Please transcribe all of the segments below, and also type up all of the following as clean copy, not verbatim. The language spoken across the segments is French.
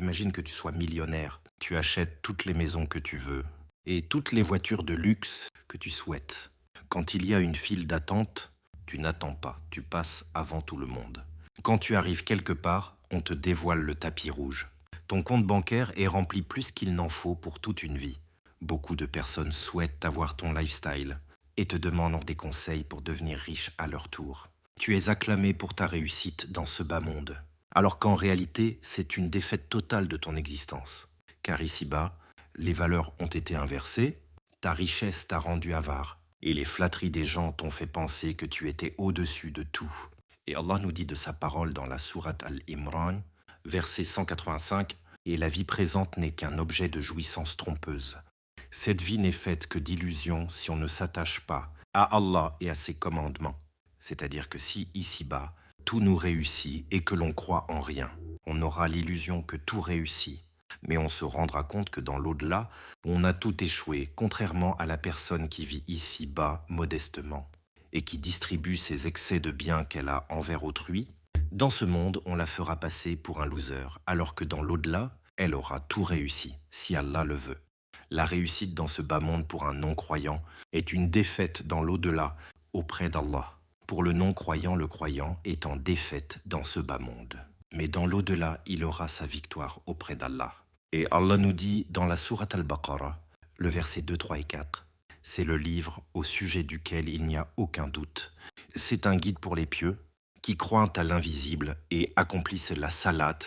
Imagine que tu sois millionnaire, tu achètes toutes les maisons que tu veux et toutes les voitures de luxe que tu souhaites. Quand il y a une file d'attente, tu n'attends pas, tu passes avant tout le monde. Quand tu arrives quelque part, on te dévoile le tapis rouge. Ton compte bancaire est rempli plus qu'il n'en faut pour toute une vie. Beaucoup de personnes souhaitent avoir ton lifestyle et te demandent des conseils pour devenir riche à leur tour. Tu es acclamé pour ta réussite dans ce bas monde, alors qu'en réalité, c'est une défaite totale de ton existence. Car ici-bas, les valeurs ont été inversées, ta richesse t'a rendu avare, et les flatteries des gens t'ont fait penser que tu étais au-dessus de tout. Et Allah nous dit de sa parole dans la sourate Al-Imran, verset 185, « Et la vie présente n'est qu'un objet de jouissance trompeuse. Cette vie n'est faite que d'illusions si on ne s'attache pas à Allah et à ses commandements. » C'est-à-dire que si ici-bas, tout nous réussit et que l'on croit en rien, on aura l'illusion que tout réussit. Mais on se rendra compte que dans l'au-delà, on a tout échoué, contrairement à la personne qui vit ici-bas modestement et qui distribue ses excès de biens qu'elle a envers autrui. Dans ce monde, on la fera passer pour un loser, alors que dans l'au-delà, elle aura tout réussi, si Allah le veut. La réussite dans ce bas monde pour un non-croyant est une défaite dans l'au-delà, auprès d'Allah. Pour le non-croyant, le croyant est en défaite dans ce bas monde. Mais dans l'au-delà, il aura sa victoire auprès d'Allah. Et Allah nous dit dans la sourate Al-Baqarah, le verset 2, 3 et 4, c'est le livre au sujet duquel il n'y a aucun doute. C'est un guide pour les pieux qui croient à l'invisible et accomplissent la salat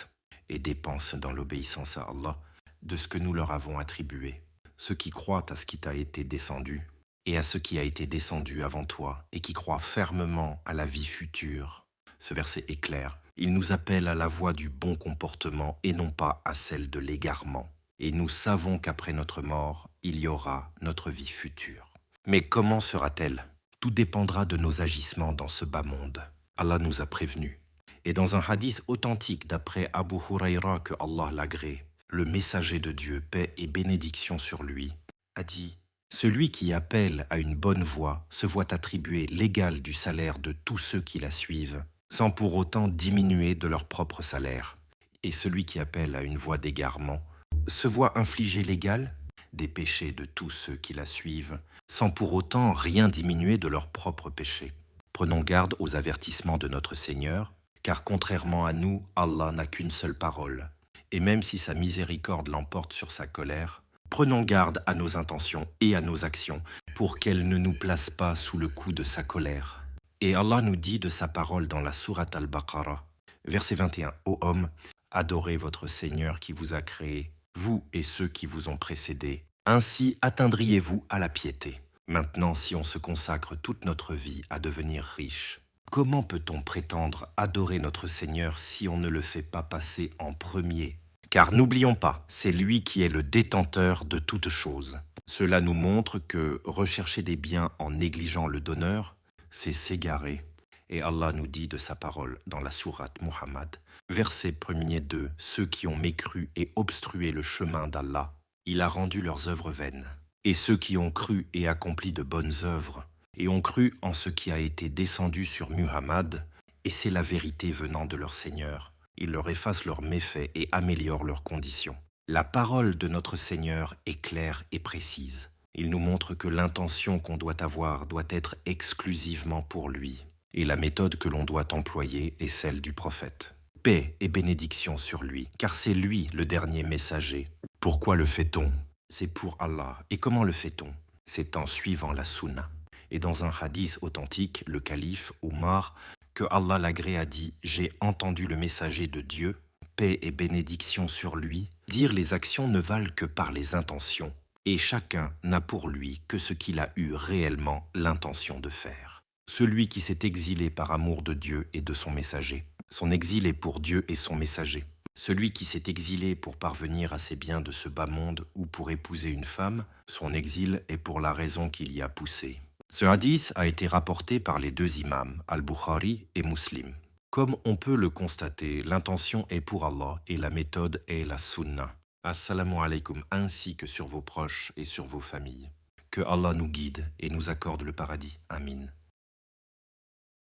et dépensent dans l'obéissance à Allah de ce que nous leur avons attribué. Ceux qui croient à ce qui t'a été descendu et à ce qui a été descendu avant toi et qui croient fermement à la vie future. Ce verset est clair. Il nous appelle à la voie du bon comportement et non pas à celle de l'égarement. Et nous savons qu'après notre mort, il y aura notre vie future. Mais comment sera-t-elle? Tout dépendra de nos agissements dans ce bas monde. Allah nous a prévenus. Et dans un hadith authentique d'après Abu Huraira que Allah l'agrée, le messager de Dieu, paix et bénédiction sur lui, a dit « Celui qui appelle à une bonne voie se voit attribuer l'égal du salaire de tous ceux qui la suivent, sans pour autant diminuer de leur propre salaire. Et celui qui appelle à une voie d'égarement se voit infliger l'égal des péchés de tous ceux qui la suivent, sans pour autant rien diminuer de leurs propres péchés. Prenons garde aux avertissements de notre Seigneur, car contrairement à nous, Allah n'a qu'une seule parole. Et même si sa miséricorde l'emporte sur sa colère, prenons garde à nos intentions et à nos actions, pour qu'elles ne nous placent pas sous le coup de sa colère. Et Allah nous dit de sa parole dans la sourate Al-Baqarah, verset 21, « Ô homme, adorez votre Seigneur qui vous a créé, vous et ceux qui vous ont précédés. Ainsi atteindriez-vous à la piété. » Maintenant, si on se consacre toute notre vie à devenir riche, comment peut-on prétendre adorer notre Seigneur si on ne le fait pas passer en premier? Car n'oublions pas, c'est lui qui est le détenteur de toutes choses. Cela nous montre que rechercher des biens en négligeant le donneur, c'est s'égarer. Et Allah nous dit de sa parole dans la sourate Muhammad, verset 1er 2, « Ceux qui ont mécru et obstrué le chemin d'Allah, il a rendu leurs œuvres vaines. Et ceux qui ont cru et accompli de bonnes œuvres, et ont cru en ce qui a été descendu sur Muhammad, et c'est la vérité venant de leur Seigneur. Il leur efface leurs méfaits et améliore leurs conditions. » La parole de notre Seigneur est claire et précise. Il nous montre que l'intention qu'on doit avoir doit être exclusivement pour lui. Et la méthode que l'on doit employer est celle du prophète. Paix et bénédiction sur lui, car c'est lui le dernier messager. Pourquoi le fait-on? C'est pour Allah. Et comment le fait-on? C'est en suivant la sunna. Et dans un hadith authentique, le calife Omar, que Allah l'agrée, a dit « J'ai entendu le messager de Dieu, paix et bénédiction sur lui, dire les actions ne valent que par les intentions. Et chacun n'a pour lui que ce qu'il a eu réellement l'intention de faire. Celui qui s'est exilé par amour de Dieu et de son messager, son exil est pour Dieu et son messager. Celui qui s'est exilé pour parvenir à ses biens de ce bas monde ou pour épouser une femme, son exil est pour la raison qui l'y a poussé. » Ce hadith a été rapporté par les deux imams, Al-Bukhari et Muslim. Comme on peut le constater, l'intention est pour Allah et la méthode est la sunna. Assalamu alaikum, ainsi que sur vos proches et sur vos familles. Que Allah nous guide et nous accorde le paradis. Amin.